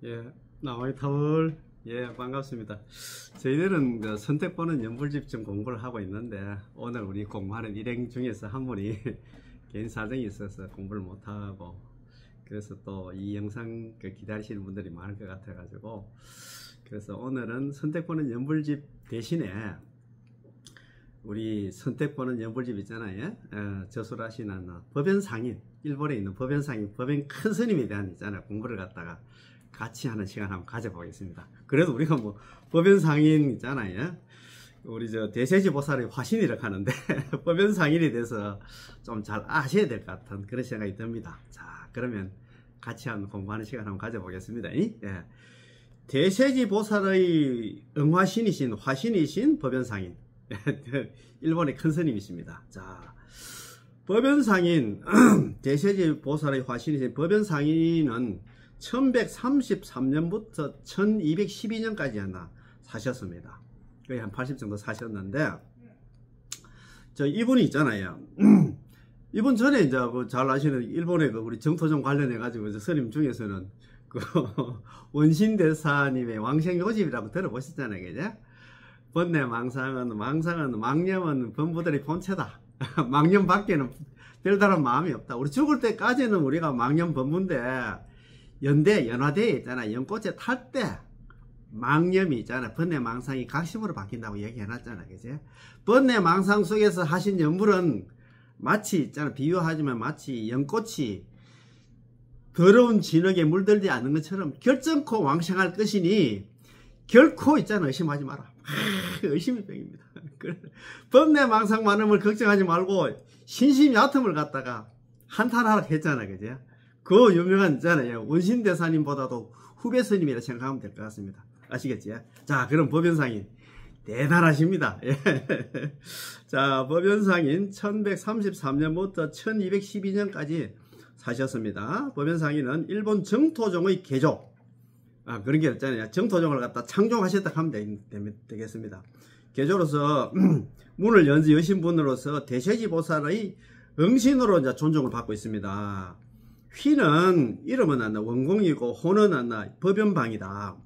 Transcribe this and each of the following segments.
예, 나와이타울. 예, 반갑습니다. 저희들은 그 선택보는 연불집중 공부를 하고 있는데, 오늘 우리 공부하는 일행 중에서 한 분이 개인 사정이 있어서 공부를 못하고, 그래서 또 이 영상 기다리시는 분들이 많을 것 같아가지고, 그래서 오늘은 선택보는 연불집 대신에 우리 선택보는 연불집 있잖아요. 저술하시는 법연상인, 일본에 있는 법연상인, 법연 큰 스님에 대한 있잖아요. 공부를 갖다가 같이 하는 시간 한번 가져보겠습니다. 그래도 우리가 뭐 법연상인 있잖아요. 우리 저 대세지 보살의 화신이라고 하는데 법연상인에 대해서 좀 잘 아셔야 될 것 같은 그런 생각이 듭니다. 자, 그러면 같이 한번 공부하는 시간 한번 가져보겠습니다. 예. 대세지 보살의 응화신이신 화신이신 법연상인, 일본의 큰 스님이십니다. 자, 법연상인 대세지 보살의 화신이신 법연상인은 1133년부터 1212년까지 하나 사셨습니다. 거의 한 80 정도 사셨는데, 이분이 있잖아요. 이분 전에 이제 잘 아시는 일본의 우리 정토종 관련해 가지고 스님 중에서는 원신대사님의 왕생요집이라고 들어보셨잖아요, 그죠? 번뇌 망상은 망념은 범부들의 본체다. 망념 밖에는 별다른 마음이 없다. 우리 죽을 때까지는 우리가 망념 범부인데, 연화대에 있잖아. 연꽃에 탈 때 망념이 있잖아. 번뇌 망상이 각심으로 바뀐다고 얘기해놨잖아. 그지? 번뇌 망상 속에서 하신 연불은 마치 있잖아. 비유하지만 마치 연꽃이 더러운 진흙에 물들지 않는 것처럼 결정코 왕생할 것이니 결코 있잖아. 의심하지 마라. 의심이 병입니다. 번뇌 망상 많음을 걱정하지 말고 신심 얕음을 갖다가 한탄하라 했잖아. 그지? 그 유명한 있잖아요. 원신대사님보다도 후배 스님이라 생각하면 될 것 같습니다. 아시겠지? 자, 그럼 법연상인 대단하십니다. 예. 자, 법연상인 1133년부터 1212년까지 사셨습니다. 법연상인은 일본 정토종의 개조, 그런 게 있잖아요. 정토종을 갖다 창종하셨다 하면 되겠습니다. 개조로서 문을 여신 분으로서 대세지 보살의 응신으로 이제 존중을 받고 있습니다. 휘는 이름은 안나 원공이고 호는 안나 법연방이다.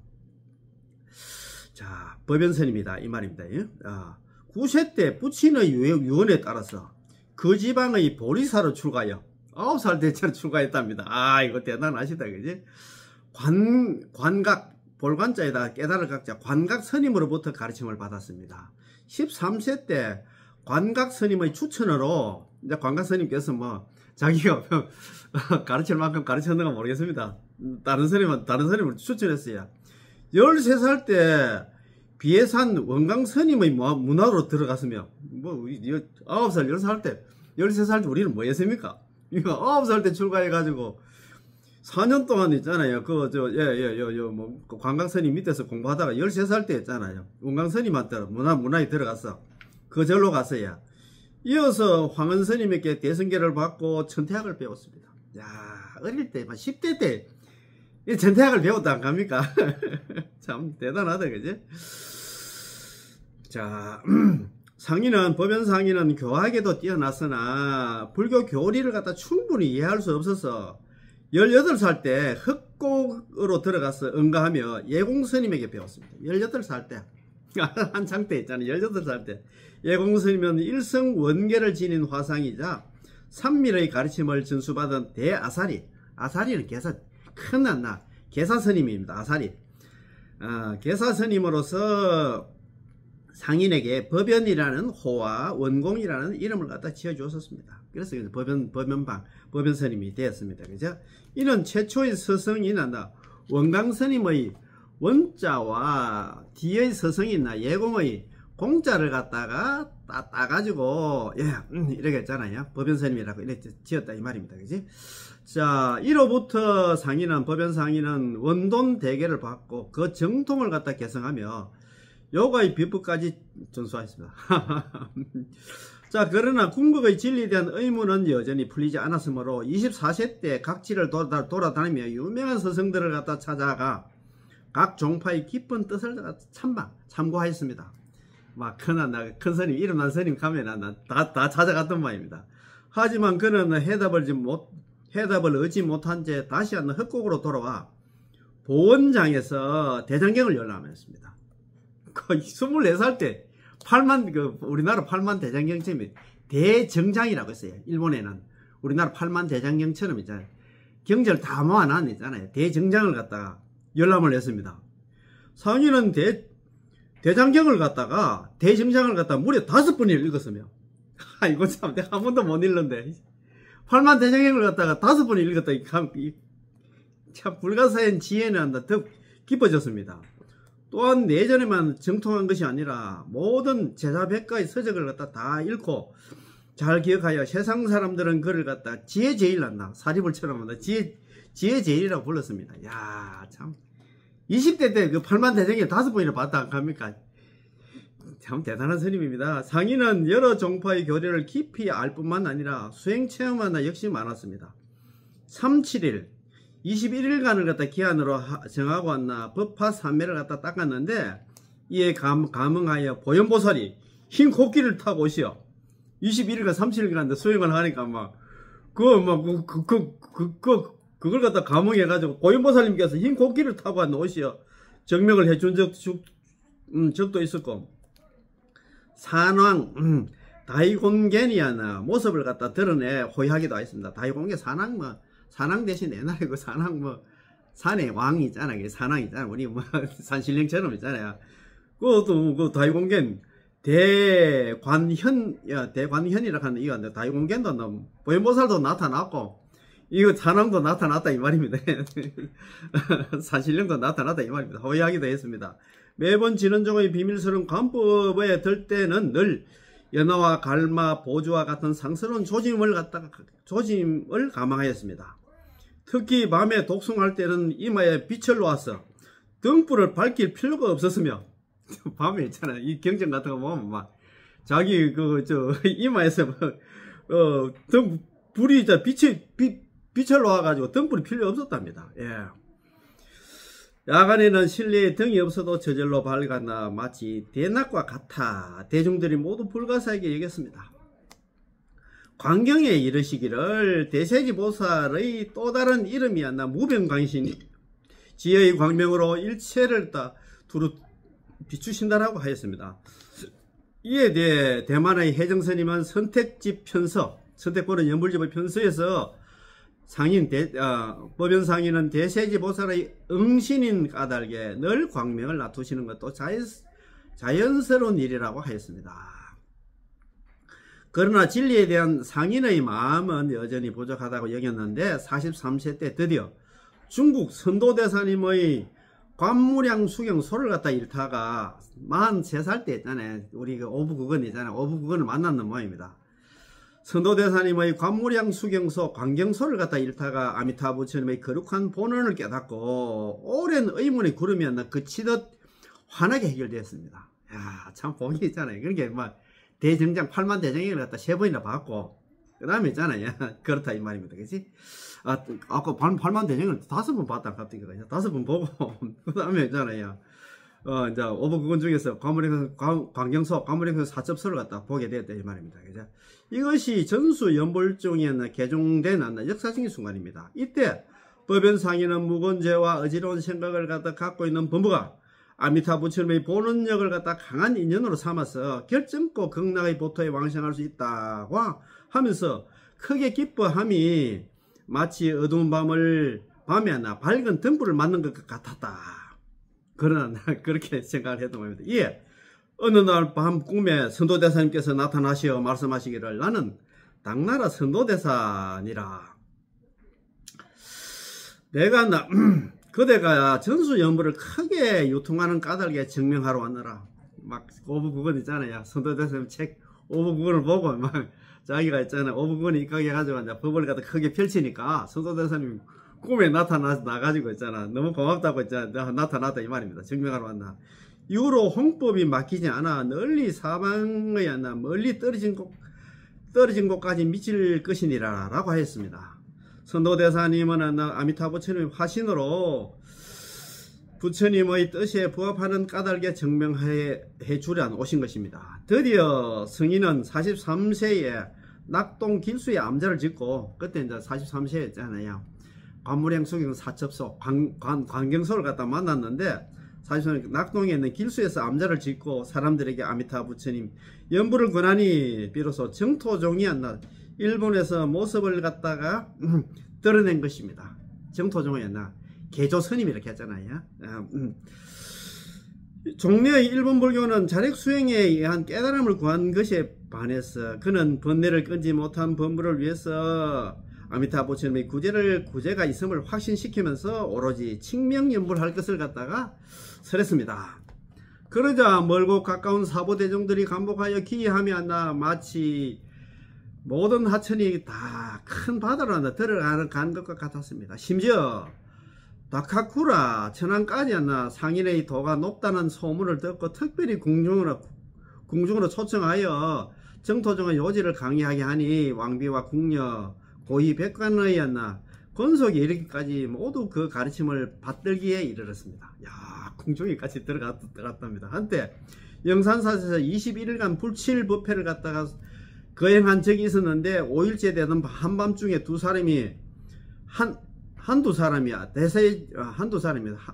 자, 법연선입니다. 이 말입니다. 9세 때 부친의 유언에 따라서 그 지방의 보리사로 출가하여 9살 때처럼 출가했답니다. 이거 대단하시다. 그지? 관각, 볼관자에다가 깨달을 각자 관각 스님으로부터 가르침을 받았습니다. 13세 때 관각 스님의 추천으로, 이제 관각 스님께서 뭐 자기가 가르칠 만큼 가르쳤는가 모르겠습니다. 다른 스님을 추천했어요. 13살 때 비해산 원강 스님의 문화로 들어갔으며, 9살, 10살 때, 13살 때 우리는 뭐 했습니까? 이거 9살 때 출가해가지고 4년 동안 있잖아요. 관광 스님 밑에서 공부하다가 13살 때 했잖아요. 원강 스님한테 문화에 들어갔어. 그 절로 갔어요. 이어서 황은 스님에게 대승계를 받고 천태학을 배웠습니다. 야, 어릴 때, 10대 때 천태학을 배웠다 안 갑니까? 참 대단하다, 그지? 자, 법연상인은 교학에도 뛰어났으나 불교 교리를 갖다 충분히 이해할 수 없어서 18살 때 흑곡으로 들어가서 응가하며 예공스님에게 배웠습니다. 18살 때. 한창 때 있잖아요. 18살 때. 예공스님은 일성 원계를 지닌 화상이자 삼밀의 가르침을 전수받은 대아사리. 아사리는 계사스님입니다. 아사리. 계사스님으로서 상인에게 법연이라는 호와 원공이라는 이름을 갖다 지어주었습니다. 그래서 법연스님이 되었습니다. 그죠? 이는 최초의 서성이나 원강스님의 원자와 뒤의 서성이나 예공의 공자를 갖다가 따가지고, 이렇게 했잖아요. 법연스님이라고 이렇게 지었다 이 말입니다. 그지? 자, 이로부터 법연상인은 원돈 대계를 받고 그 정통을 갖다 개성하며 요가의 비법까지 전수하였습니다. 자, 그러나 궁극의 진리에 대한 의문은 여전히 풀리지 않았으므로 24세 때 각지를 돌아다니며 유명한 스승들을 갖다 찾아가 각 종파의 깊은 뜻을 참고하였습니다. 큰 스님, 이름 난 스님 가면 다 찾아갔던 모양입니다. 하지만 그는 해답을 얻지 못한 채 다시 한번 흑곡으로 돌아와 보원장에서 대장경을 열람했습니다. 거의 24살 때 8만 우리나라 8만 대장경처럼 대정장이라고 했어요. 일본에는 우리나라 8만 대장경처럼 있잖아요. 경제를 다 모아놨잖아요. 대정장을 갖다가 열람을 했습니다. 상인은 대장경을 갖다가 대정장을 갖다가 무려 5번을 읽었으며 이거 참 내가 한 번도 못 읽는데 8만 대장경을 갖다가 5번을 읽었다. 참 불가사의한 지혜는 더 깊어졌습니다. 또한 내전에만 정통한 것이 아니라 모든 제자백과의 서적을 갖다 다 읽고 잘 기억하여 세상 사람들은 그를 갖다 지혜제일한다. 사리불처럼 한다. 지혜제일이라고 불렀습니다. 야, 참 20대 때 그 8만 대장경 5번이나 봤다 합니까? 참 대단한 스님입니다. 상인은 여러 종파의 교리를 깊이 알 뿐만 아니라 수행 체험하나 역시 많았습니다. 37일 21일간을 갖다 기한으로 정하고 왔나 법화 3매를 갖다 닦았는데 이에 감응하여 보현보살이 흰 코끼리를 타고 오시어 21일간 37일간 수행을 하니까 그걸 갖다 감응해가지고 보현보살님께서 흰 코끼리를 타고 오시어 정명을 해준 적도 있었고 산왕 다이곤겐이야나 모습을 갖다 드러내 호위하기도 했습니다. 다이곤겐 산왕 대신 옛날에 그 산왕 산의 왕이 있잖아요. 산왕 있잖아요. 우리 산신령처럼 있잖아요. 그 다이곤겐 대관현이라고 하는 이거 다이곤겐도 보현보살도 나타났고 이거 산왕도 나타났다 이 말입니다. 산신령도 나타났다 이 말입니다. 호위하기도 했습니다. 매번 진원종의 비밀스러운 관법에 들 때는 늘 연화와 갈마, 보주와 같은 상스러운 조짐을 감항하였습니다. 특히 밤에 독송할 때는 이마에 빛을 놓아서 등불을 밝힐 필요가 없었으며 밤에 있잖아요. 이 경전 같은 거 보면 막 자기 이마에서 불이 빛을 놓아가지고 등불이 필요 없었답니다. 예. 야간에는 실내에 등이 없어도 저절로 밝았나 마치 대낮과 같아 대중들이 모두 불가사하게 여겼습니다. 광경에 이르시기를 대세지보살의 또 다른 이름이었나 무병광신이 지혜의 광명으로 일체를 다 두루 비추신다라고 하였습니다. 이에 대해 대만의 해정스님은 선택집 편서, 선택고는 연불집의 편서에서 법연상인은 대세지보살의 응신인 까닭에 늘 광명을 놔두시는 것도 자연스러운 일이라고 하였습니다. 그러나 진리에 대한 상인의 마음은 여전히 부족하다고 여겼는데 43세 때 드디어 중국 선도대사님의 관무량 수경소를 갖다 잃다가 43살 때 있잖아요. 우리 그 오부국원 있잖아요. 오부국원을 만났는 모양입니다. 선도대사님의 관무량 수경소 광경소를 갖다 잃다가 아미타 부처님의 거룩한 본원을 깨닫고 오랜 의문의 구름이었나 그치듯 환하게 해결되었습니다. 야, 참 복이 있잖아요. 그러니까 대정장 8만 대장경을 갖다 3번이나 받고 그 다음에 있잖아요. 그렇다 이 말입니다. 그치? 아까 8만 대장경을 5번 봤다 갑자기 5번 보고 그 다음에 있잖아요. 이제 오버국원 중에서 광경소, 관무량소 사첩서를 갖다 보게 되었다 이 말입니다. 그죠? 이것이 전수 연불중에 개종된 역사적인 순간입니다. 이때 법연상인은 무건죄와 어지러운 생각을 갖다 갖고 있는 범부가 아미타 부처님의 본원력을 갖다 강한 인연으로 삼아서 결점코 극락의 보토에 왕생할 수 있다고 하면서 크게 기뻐함이 마치 어두운 밤에 밝은 등불을 맞는 것 같았다. 그러나 그렇게 생각을 했던 겁니다. 예. 어느 날 밤 꿈에 선도대사님께서 나타나시어 말씀하시기를 나는 당나라 선도대사니라. 그대가 전수연불을 크게 유통하는 까닭에 증명하러 왔느라. 막 오부국원 있잖아요. 선도대사님 책 오부국원을 보고 막 자기가 있잖아요. 오부국원에 입각해가지고 이제 법을 갖다 크게 펼치니까 선도대사님 꿈에 나가지고 있잖아. 너무 고맙다고 있잖아. 나타났다 이 말입니다. 증명하러 왔나. 이후로 홍법이 막히지 않아 널리 사방의 멀리 떨어진 곳까지 미칠 것이니라 라고 하였습니다. 선도대사님은 아미타 부처님의 화신으로 부처님의 뜻에 부합하는 까닭에 증명해 주려 오신 것입니다. 드디어 성인은 43세에 낙동 길수의 암자를 짓고 그때 이제 43세였잖아요. 관물행수경 사첩소 관경소를 갖다 만났는데, 사실은 낙동에 있는 길수에서 암자를 짓고 사람들에게 아미타 부처님 연부를 권하니 비로소 정토종이었나 일본에서 모습을 갖다가 드러낸 것입니다. 정토종이었나 개조 스님 이렇게 했잖아요. 종래의 일본 불교는 자력 수행에 의한 깨달음을 구한 것에 반해서 그는 번뇌를 끊지 못한 범부를 위해서 아미타 부처님의 구제가 있음을 확신시키면서 오로지 칭명연불할 것을 갖다가 설했습니다. 그러자 멀고 가까운 사보대종들이 감복하여 기이함이 안나 마치 모든 하천이 다 큰 바다로 들어가는 것과 같았습니다. 심지어 다카쿠라 천안까지 안나 상인의 도가 높다는 소문을 듣고 특별히 궁중으로 초청하여 정토종의 요지를 강의하게 하니 왕비와 궁녀 고위 백관의 안나 권속이 이르기까지 모두 그 가르침을 받들기에 이르렀습니다. 야, 궁중에까지 들어갔답니다. 한때 영산사에서 21일간 불칠법회를 갖다가 거행한 적이 있었는데 5일째 되던 한밤중에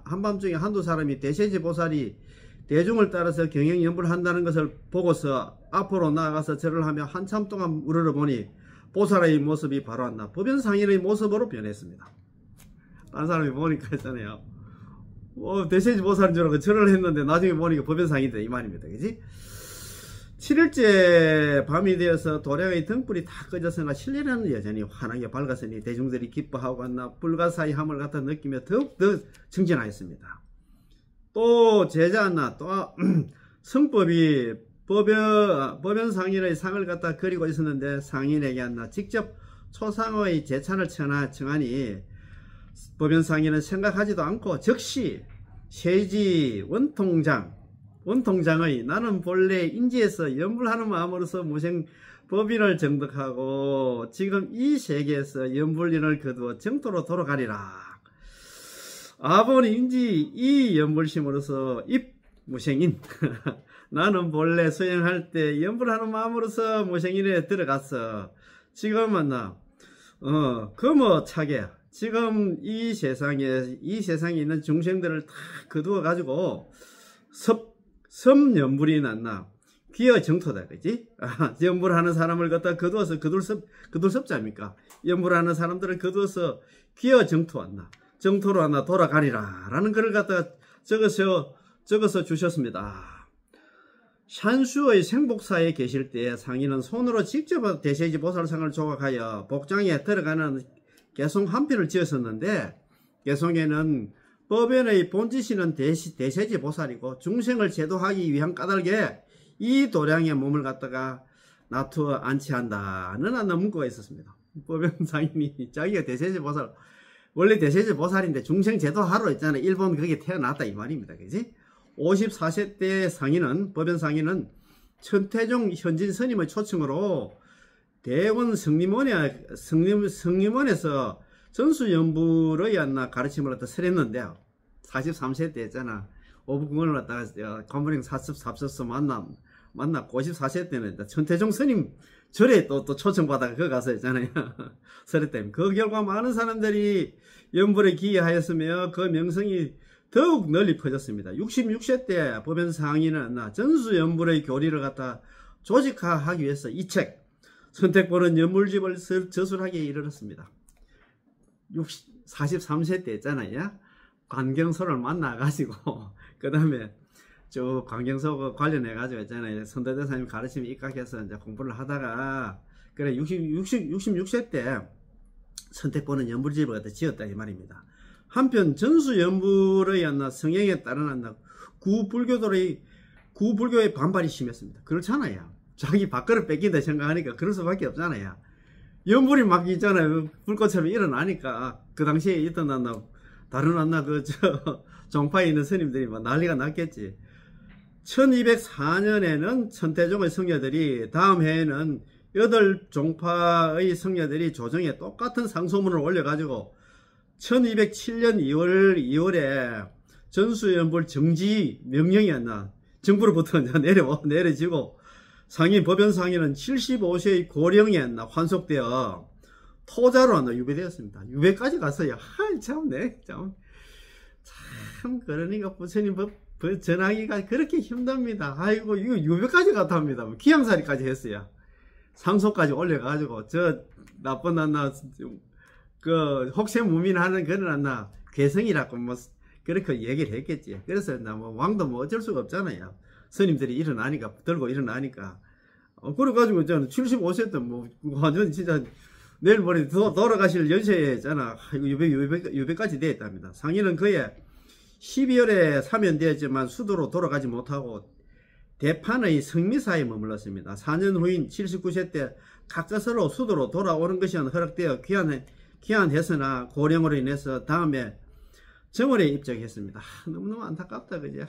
한밤중에 한두 사람이 대세지 보살이 대중을 따라서 경영연불을 한다는 것을 보고서 앞으로 나아가서 절을 하며 한참 동안 우러러보니 보살의 모습이 바로 안나 법연상인의 모습으로 변했습니다. 딴 사람이 보니까 했잖아요. 대세지 보살인 줄 알고 절을 했는데 나중에 보니까 법연상인이다 이 말입니다. 그지? 7일째 밤이 되어서 도량의 등불이 다 꺼졌으나 실내는 여전히 환하게 밝았으니 대중들이 기뻐하고 안나 불가사의함을 갖다 느끼며 더욱더 증진하였습니다. 또 제자 안나 또 성법이 법연상인의 상을 갖다 그리고 있었는데 상인에게 안나 직접 초상의 제찬을 청하니 법연상인은 생각하지도 않고 즉시 세지 원통장의 나는 본래 인지에서 연불하는 마음으로서 무생 법인을 정득하고 지금 이 세계에서 연불인을 거두어 정토로 돌아가리라. 아버니 인지 이 연불심으로서 입무생인 나는 본래 수행할 때 연불하는 마음으로서 무생인에 들어갔어. 지금 만나 금어차게 지금 이 세상에 있는 중생들을 다 거두어 가지고 섬연불이 났나 귀어 정토다. 그지? 연불하는 사람을 갖다 거두어서 거둘섭자입니까? 연불하는 사람들을 거두어서 귀어 정토 왔나 정토로 왔나 돌아가리라 라는 글을 갖다가 적어서 주셨습니다. 샨수의 생복사에 계실 때 상인은 손으로 직접 대세지 보살상을 조각하여 복장에 들어가는 개송 한 편을 지었었는데 개송에는 법연의 본지시는 대세지 보살이고 중생을 제도하기 위한 까닭에 이 도량의 몸을 갖다가 놔두어 안치한다는 하나 문구가 있었습니다. 법연 상인이 자기가 대세지 보살 원래 대세지 보살인데 중생 제도하러 있잖아요. 일본 거기에 태어났다 이 말입니다. 그지? 54세 때 상인은 법연 상인은 천태종 현진 스님의 초청으로 대원 성림원에서 전수연불의 가르침을 갖다 설했는데요. 43세 때 했잖아. 오부궁을 갖다가 관부령 사첩소 만났고 54세 때는 천태종 스님 절에 또 초청받아가 거기 가서 했잖아요. 설했다며. 그 결과 많은 사람들이 연불에 기여하였으며 그 명성이 더욱 널리 퍼졌습니다. 66세 때 법연 상인은 전수연불의 교리를 갖다 조직화하기 위해서 이 책 선택보는 연불집을 저술하기에 이르렀습니다. 43세 때 했잖아요. 관경소를 만나가지고 그 다음에 쭉 관경소 관련해가지고 했잖아요. 선대대사님 가르침에 입각해서 이제 공부를 하다가 그래 66세 때 선택보는 연불집을 갖다 지었다 이 말입니다. 한편 전수연불의 성행에 따른 구불교의 반발이 심했습니다. 그렇잖아요. 자기 밥그릇 뺏긴다 생각하니까 그럴 수밖에 없잖아요. 연불이 막 있잖아요. 불꽃처럼 일어나니까 그 당시에 있던 다른 종파에 있는 스님들이 막 난리가 났겠지. 1204년에는 천태종의 성녀들이 다음 해에는 8종파의 성녀들이 조정에 똑같은 상소문을 올려가지고 1207년 2월에 전수연불 정지 명령이 정부로부터 내려지고 상인 법연상인은 75세의 고령에 환속되어 토자로 유배되었습니다. 유배까지 갔어요. 참네. 참, 그러니까 부처님 전하기가 그렇게 힘듭니다. 아이고, 이거 유배까지 갔다 합니다. 기양살이까지 했어요. 상소까지 올려가지고, 나쁜 혹세무민하는 그런 괴성이라고 그렇게 얘기를 했겠지. 그래서 왕도 어쩔 수가 없잖아요. 스님들이 들고 일어나니까. 그래가지고 저는 75세 때 완전 진짜 내일 모레 돌아가실 연세에 있잖아. 유배까지 되었답니다. 상인은 그해 12월에 사면되었지만 수도로 돌아가지 못하고 대판의 성미사에 머물렀습니다. 4년 후인 79세 때 가까스로 수도로 돌아오는 것이 허락되어 귀환했으나 고령으로 인해서 다음에 정월에 입적했습니다. 너무너무 안타깝다, 그지?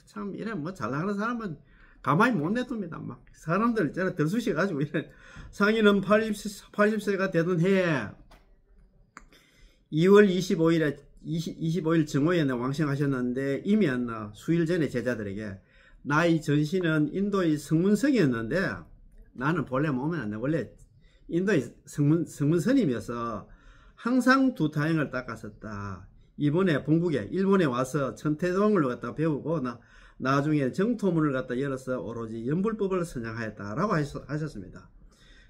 참, 이래, 잘 나가는 사람은 가만히 못 내둡니다. 사람들 있잖아, 들쑤셔가지고, 이래. 상인은 80세가 되던 해에 2월 25일 정오에 왕생하셨는데, 이미 수일 전에 제자들에게, 나의 전신은 인도의 성문성이었는데, 나는 본래 몸은 안 돼. 원래 인도의 성문스님이어서 항상 두 타행을 닦았었다. 이번에 본국에 일본에 와서 천태동을 갖다 배우고 나중에 정토문을 갖다 열어서 오로지 연불법을 선양하였다라고 하셨습니다.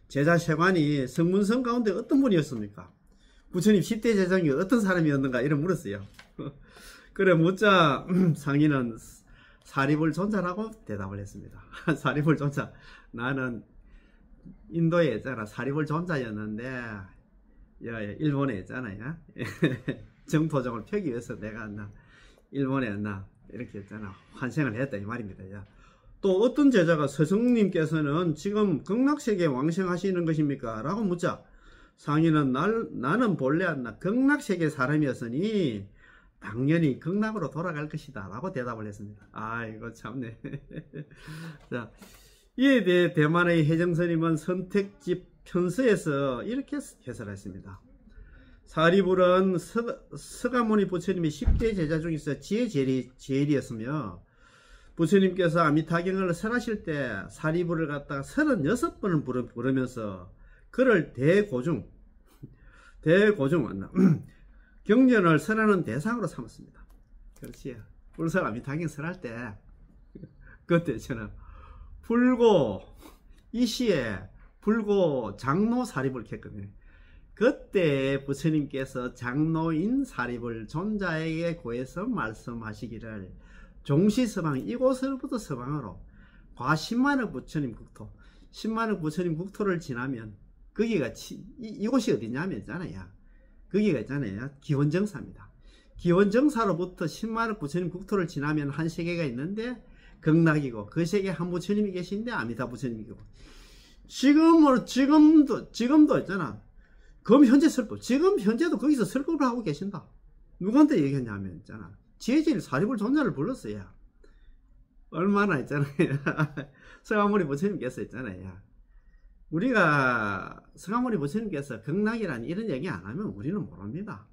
제자 세관이 성문성 가운데 어떤 분이었습니까? 부처님 10대 제자중에 어떤 사람이었는가 이런 물었어요. 그래 묻자 상인은 사리불 존자라고 대답을 했습니다. 사리불 존자. 나는 인도에 있잖아. 사리불 존자였는데 일본에 있잖아요. 정토종을 펴기 위해서 내가 일본에 이렇게 있잖아. 환생을 했다 이 말입니다. 또 어떤 제자가 스승님께서는 지금 극락세계에 왕생하시는 것입니까? 라고 묻자 상인은 나는 본래 극락세계 사람이었으니 당연히 극락으로 돌아갈 것이다 라고 대답을 했습니다. 아이고 참네. 자, 이에 대해 대만의 해정스님은 선택집 편서에서 이렇게 해설했습니다. 사리불은 서가모니 부처님의 10대 제자 중에서 지혜 제일이었으며 부처님께서 아미타경을 설하실 때 사리불을 갖다가 36번을 부르면서 그를 대고중 경전을 설하는 대상으로 삼았습니다. 그렇지. 불설 아미타경 설할 때 그때 저는 불고 이 시에 불고 장로 사리불을 했거든요. 그때 부처님께서 장로인 사리불 존자에게 고해서 말씀하시기를 종시서방 이곳으로부터 서방으로 과 10만억 부처님 국토 10만억 부처님 국토를 지나면 거기가 이곳이 어디냐면 있잖아요. 거기가 있잖아요. 기원정사입니다. 기원정사로부터 10만억 부처님 국토를 지나면 한 세계가 있는데 극락이고 그 세계에 한 부처님이 계신데 아미타 부처님이고 지금도 있잖아. 그럼 현재 설법. 지금 현재도 거기서 설법을 하고 계신다. 누구한테 얘기했냐면 있잖아. 지혜질 사리불 존자를 불렀어요. 얼마나 있잖아요. 서가모니 부처님께서 있잖아요. 우리가 서가모니 부처님께서 극락이라는 이런 얘기 안 하면 우리는 모릅니다.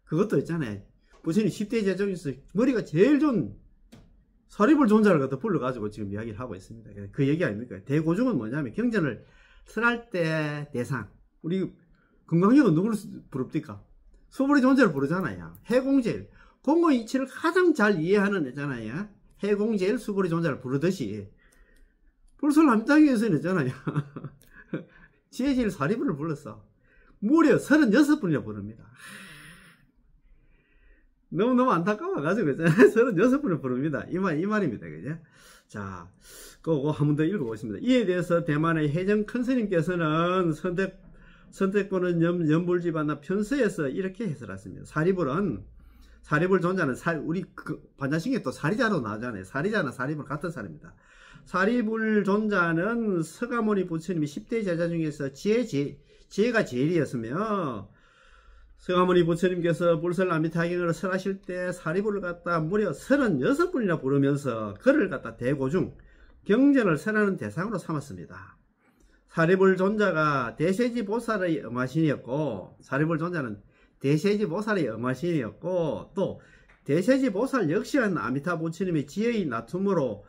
그것도 있잖아요. 부처님 10대 제자중에서 머리가 제일 좋은 사리불 존자를 갖다 불러가지고 지금 이야기를 하고 있습니다. 그 얘기 아닙니까? 대고중은 뭐냐면 경전을 설할 때 대상. 우리 건강력은 누구를 부릅니까? 수불의 존재를 부르잖아요. 해공제일. 공공 이치를 가장 잘 이해하는 애잖아요. 해공제일 수불의 존재를 부르듯이 불설 남당에서는 있잖아요. 지혜질 사리불을 불렀어. 무려 36분이나 부릅니다. 너무너무 안타까워가지고 36분을 부릅니다. 이 말입니다. 그죠? 자, 그거 한 번 더 읽어보겠습니다. 이에 대해서 대만의 해정 큰스님께서는 선택권은 연불지반나 편서에서 이렇게 해설했습니다. 사리불 존자는 우리 반자신경에 또 사리자로 나오잖아요. 사리자나 사리불 같은 사람입니다. 사리불 존자는 서가모니 부처님이 10대 제자 중에서 지혜가 제일이었으며 서가모니 부처님께서 불설 아미타경을 설하실 때 사리불을 갖다 무려 36분이나 부르면서 그를 갖다 대고중 경전을 설하는 대상으로 삼았습니다. 사리불 존자가 대세지 보살의 엄화신이었고 사리불 존자는 대세지 보살의 엄화신이었고 또 대세지 보살 역시는 아미타 부처님의 지혜의 나툼으로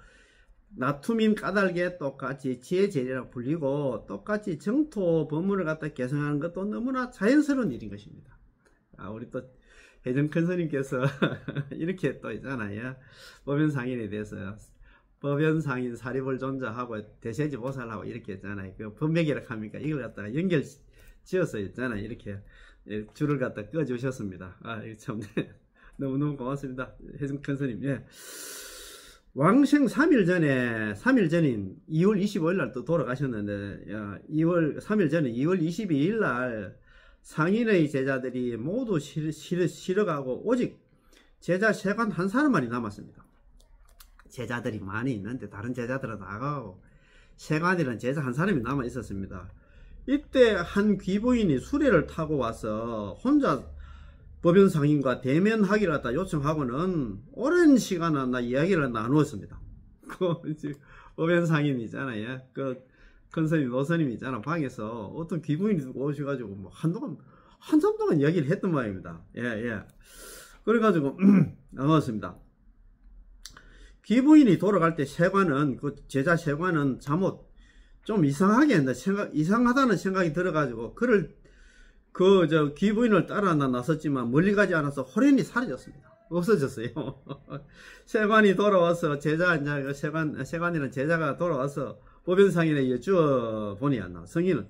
나투민 까닭에 똑같이 지혜재리라고 불리고 똑같이 정토 법문을 갖다 개성하는 것도 너무나 자연스러운 일인 것입니다. 우리 또 혜정 큰스님께서 이렇게 또 있잖아요. 법연상인에 대해서 법연상인 사리볼 존자하고 대세지 보살하고 이렇게 했잖아요. 그 법맥이라고 합니까? 이걸 갖다가 연결 지어서 있잖아요. 이렇게 줄을 갖다 꺼 주셨습니다. 이거 참 너무너무 고맙습니다. 혜정 큰스님. 예. 왕생 3일 전인 2월 25일 날 또 돌아가셨는데, 3일 전에 2월 22일 날 상인의 제자들이 모두 실어가고 오직 제자 세관 한 사람만이 남았습니다. 제자들이 많이 있는데 다른 제자들은 나가고 세관이라는 제자 한 사람이 남아 있었습니다. 이때 한 귀부인이 수레를 타고 와서 혼자 법연상인과 대면하기를 갖다 요청하고는 오랜 시간을 이야기를 나누었습니다. 법연상인이잖아요. 큰스님, 노스님이잖아. 방에서 어떤 귀부인이 오셔가지고 뭐 한참 동안 이야기를 했던 모양입니다. 예. 그래가지고 나눴습니다. 귀부인이 돌아갈 때 세관은, 그 제자 세관은 잠옷 좀 이상하게 했는데 이상하다는 생각이 들어가지고 귀부인을 따라 나섰지만 멀리 가지 않아서 호련히 사라졌습니다. 없어졌어요. 세관이 돌아와서 세관이라는 제자가 돌아와서 법연상인에 여쭈어보니 성인은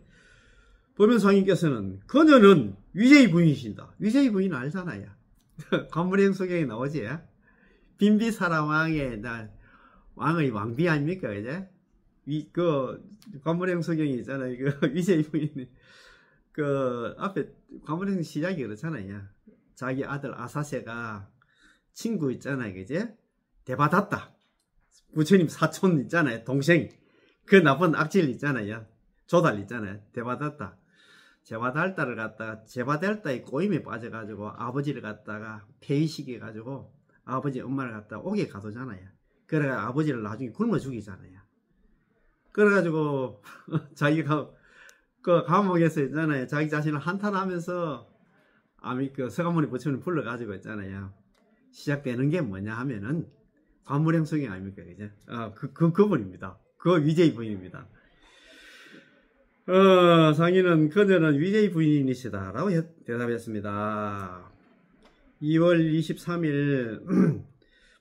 법연상인께서는 그녀는 위제의 부인이신다. 위제의 부인 알잖아요. 관무량소경에 나오지. 빈비사라 왕의 왕비 아닙니까? 이제 관무량소경이 있잖아요. 위제의 부인이 앞에 관무량 시작이 그렇잖아요. 자기 아들 아사세가 친구 있잖아요. 그제? 대바닷다. 부처님 사촌 있잖아요. 동생. 그 나쁜 악질 있잖아요. 조달 있잖아요. 대바닷다. 제바달다를 갖다가 제바달다의 꼬임에 빠져가지고 아버지를 갖다가 폐위시켜가지고 아버지 엄마를 갖다가 옥에 가두잖아요. 그래가 아버지를 나중에 굶어 죽이잖아요. 그래가지고 자기가 감옥에서 있잖아요. 자기 자신을 한탄하면서 서가모니 부처님 불러가지고 있잖아요. 시작되는 게 뭐냐 하면은 관무량소경 아닙니까? 그죠? 그분입니다. 그 위제의 부인입니다. 상인은 그녀는 위제의 부인이시다 라고 대답했습니다. 2월 23일부터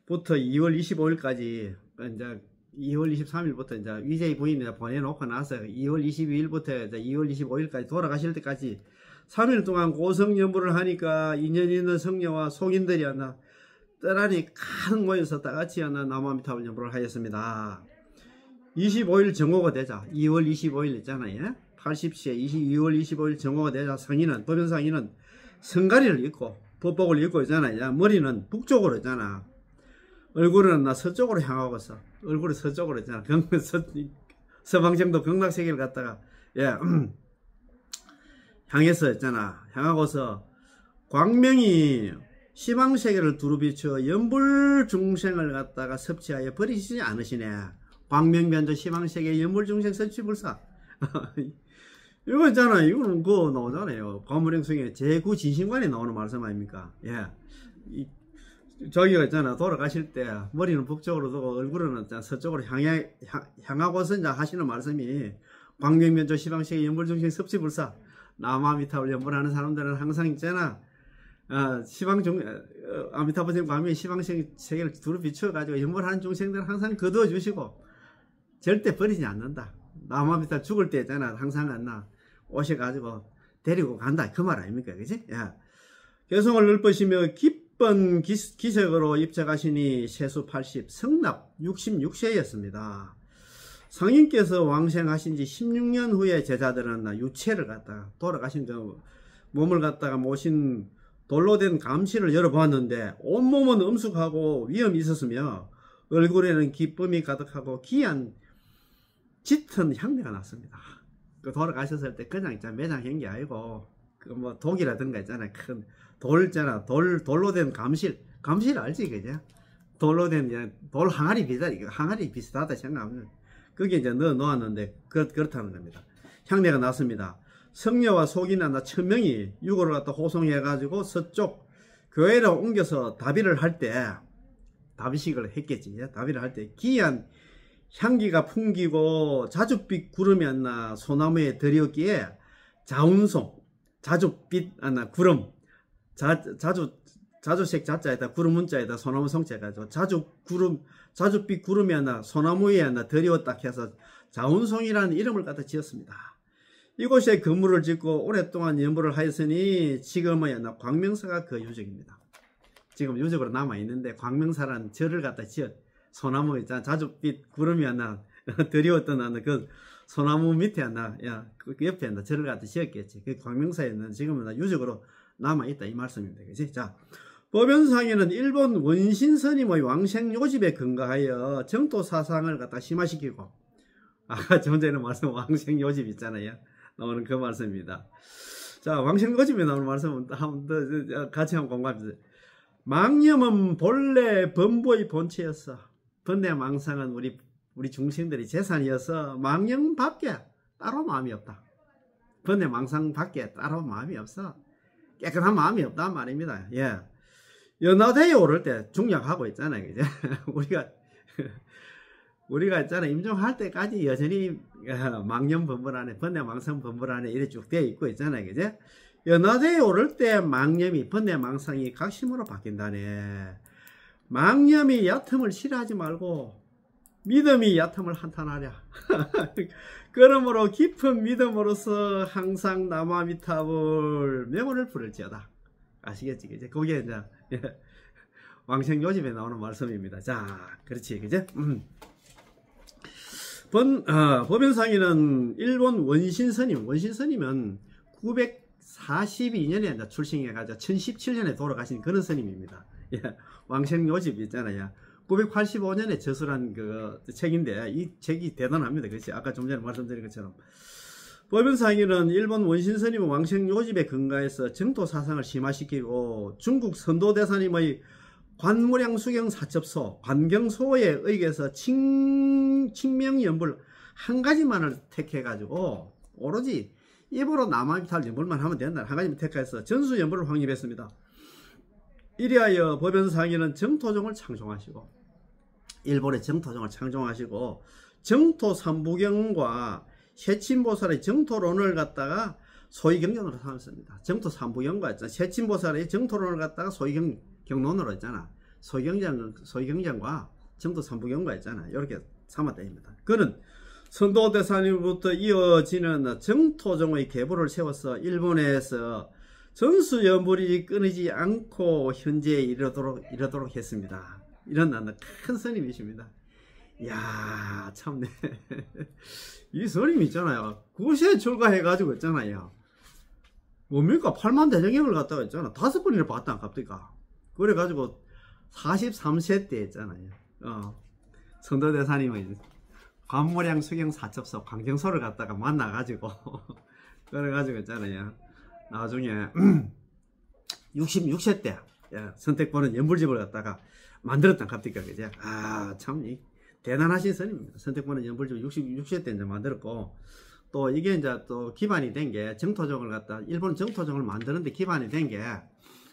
2월 25일까지 이제 2월 23일부터 이제 위제의 부인을 보내놓고 나서 2월 22일부터 이제 2월 25일까지 돌아가실 때까지 3일 동안 고성연부를 하니까 인연 있는 성녀와 속인들이 하나 떠나니 가득 모여서 다같이 하나 나무아미타불 연부를 하였습니다. 25일 정오가 되자 2월 25일 있잖아요. 80시에 2월 25일 정오가 되자 법연상인은 성가리를 입고 법복을 입고 있잖아요. 머리는 북쪽으로 있잖아. 얼굴은 서쪽으로 향하고 있어. 얼굴이 서쪽으로 있잖아. 서방정도 극락세계를 갖다가 향해서 있잖아. 향하고서 광명이 시방세계를 두루 비추어 연불중생을 갖다가 섭취하여 버리시지 않으시네. 광명변조 시방세계 연불중생 섭취불사. 이거 있잖아요. 이거는 나오잖아요. 관무량성의 제9진심관에 나오는 말씀 아닙니까? 저기가 있잖아. 돌아가실 때 머리는 북쪽으로 두고 얼굴은 서쪽으로 향하고서 이제 하시는 말씀이 광명변조 시방세계 연불중생 섭취불사. 남아미타불 연불하는 사람들은 항상 있잖아. 아미타불 광명의 시방세계를 두루 비추어가지고 연불하는 중생들은 항상 거두어 주시고 절대 버리지 않는다. 남아미타 죽을 때 있잖아. 항상 오셔가지고 데리고 간다. 그 말 아닙니까? 그지? 개성을 넓으시며 기쁜 기색으로 입적하시니 세수 80, 성납 66세였습니다. 성인께서 왕생하신 지 16년 후에 제자들은 유체를 갖다가 돌아가신 몸을 갖다가 모신 돌로 된 감실을 열어보았는데 온몸은 엄숙하고 위험이 있었으며 얼굴에는 기쁨이 가득하고 귀한 짙은 향내가 났습니다. 돌아가셨을 때 그냥 매장한 게 아니고 독이라든가 있잖아요. 큰 돌 있잖아. 돌로 된 감실 알지? 그죠? 돌로 된 돌 항아리 비슷하다 생각하면 그게 이제 넣어놨는데 그렇다는 겁니다. 향내가 났습니다. 성녀와 속이나 1000명이 유고를 갖다 호송해가지고 서쪽 교회로 옮겨서 다비를 할 때 다비식을 했겠지. 다비를 할 때 기이한 향기가 풍기고 자줏빛 구름이 안나 소나무에 들이었기에 자운송, 자줏빛 안나 구름, 자주색 자자에다 구름 문자에다 소나무 성자가 자줏빛 구름이 안나 소나무에 안나 들이었다 해서 자운송이라는 이름을 갖다 지었습니다. 이곳에 건물을 짓고 오랫동안 연구를 하였으니 지금은 광명사가 그 유적입니다. 지금 유적으로 남아있는데 광명사라는 절을 갖다 지었. 소나무 있잖아. 자줏빛 구름이 하나 들이었던 하나 그 소나무 밑에 하나 그 옆에 하나 절을 갖다 지었겠지. 그 광명사에는 지금은 유적으로 남아있다 이 말씀입니다. 그치? 자, 법연상에는 일본 원신 스님의 왕생 요집에 근거하여 정토 사상을 갖다 심화시키고 아까 좀 전에 말씀 왕생 요집 있잖아요. 나오는 그 말씀입니다. 자, 왕생 요집에 나오는 말씀은 한번 같이 한번 공부합시다. 망념은 본래 범부의 본체였어. 번뇌망상은 우리 중생들이 재산이어서 망념 밖에 따로 마음이 없다. 번뇌망상 밖에 따로 마음이 없어. 깨끗한 마음이 없단 말입니다. 예. 연하대에 오를 때 중약하고 있잖아요. 이제 우리가 있잖아요. 임종할 때까지 여전히 망념 범벌 안에 번뇌망상 범벌 안에 이래 쭉 되어 있고 있잖아요. 그제? 연하대에 오를 때 망념이 번뇌망상이 각심으로 바뀐다네. 망념이 얕음을 싫어하지 말고 믿음이 얕음을 한탄하랴. 그러므로 깊은 믿음으로서 항상 나마미탑을 명언을 부를지어다. 아시겠지? 그제? 그게 이제 왕생 요집에 나오는 말씀입니다. 자, 그렇지, 그제? 법연상에는 일본 원신 스님은 942년에 출생해가지고 1017년에 돌아가신 그런 스님입니다. 예, 왕생 요집 있잖아요. 985년에 저술한 그 책인데 이 책이 대단합니다. 그렇지? 아까 좀 전에 말씀드린 것처럼 법연상에는 일본 원신 스님은 왕생 요집에 근거해서 정토 사상을 심화시키고 중국 선도대사님의 관무량 수경 사첩소 관경소에 의해서 칭명연불 한 가지만을 택해가지고 오로지 입으로 나마비탈 연불만 하면 된다. 한 가지만 택해서 전수연불을 확립했습니다. 이리하여 법연상에는 정토종을 창종하시고 일본의 정토종을 창종하시고 정토 삼부경과 세친보살의 정토론을 갖다가 소위경전으로 삼았습니다. 정토 삼부경과 세친보살의 정토론을 갖다가 소위경론으로 했잖아. 소위경전과 정토 삼부경과 있잖아. 이렇게 삼았다입니다. 그는 선도대사님부터 이어지는 정토종의 계보를 세워서 일본에서 전수연불이 끊이지 않고 현재에 이르도록 했습니다. 이런 큰 스님이십니다. 이야, 참네. 이 스님 있잖아요. 구시에 출가해가지고 있잖아요. 뭡니까? 8만 대정경을 갔다가 있잖아. 5번이나 봤다, 갑니까? 그래가지고 43세 때 있잖아요. 선도대사님의 관무량 수경 사첩소 광경소를 갔다가 만나가지고 그래가지고 있잖아요. 나중에 66세 때 선택보는 연불집을 갖다가 만들었단 갑니까? 그죠? 아, 참 대단하신 스님입니다. 선택보는 연불집을 66세 때 이제 만들었고, 또 이게 이제 또 기반이 된 게 정토종을 갖다 일본 정토종을 만드는데 기반이 된 게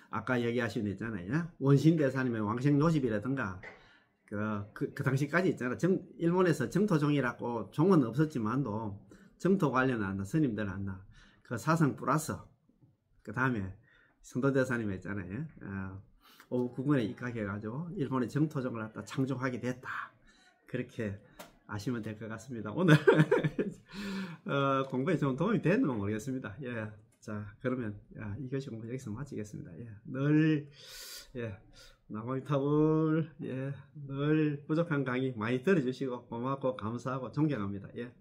아까 얘기하신 데 있잖아요. 원신대사님의 왕생 요집이라든가 그 당시까지 있잖아. 일본에서 정토종이라고 종은 없었지만도 정토 관련한 스님들 한다. 그 사상 플러스 그 다음에 선도대사님 있잖아요. 오구군에 입각해가지고 일본의 정토종을 갖다 창조하게 됐다. 그렇게 아시면 될 것 같습니다. 오늘 공부에 좀 도움이 됐는지 모르겠습니다. 예. 자, 그러면 이것이 공부 여기서 마치겠습니다. 예. 늘 나마미타불 늘 부족한 강의 많이 들어주시고 고맙고 감사하고 존경합니다. 예.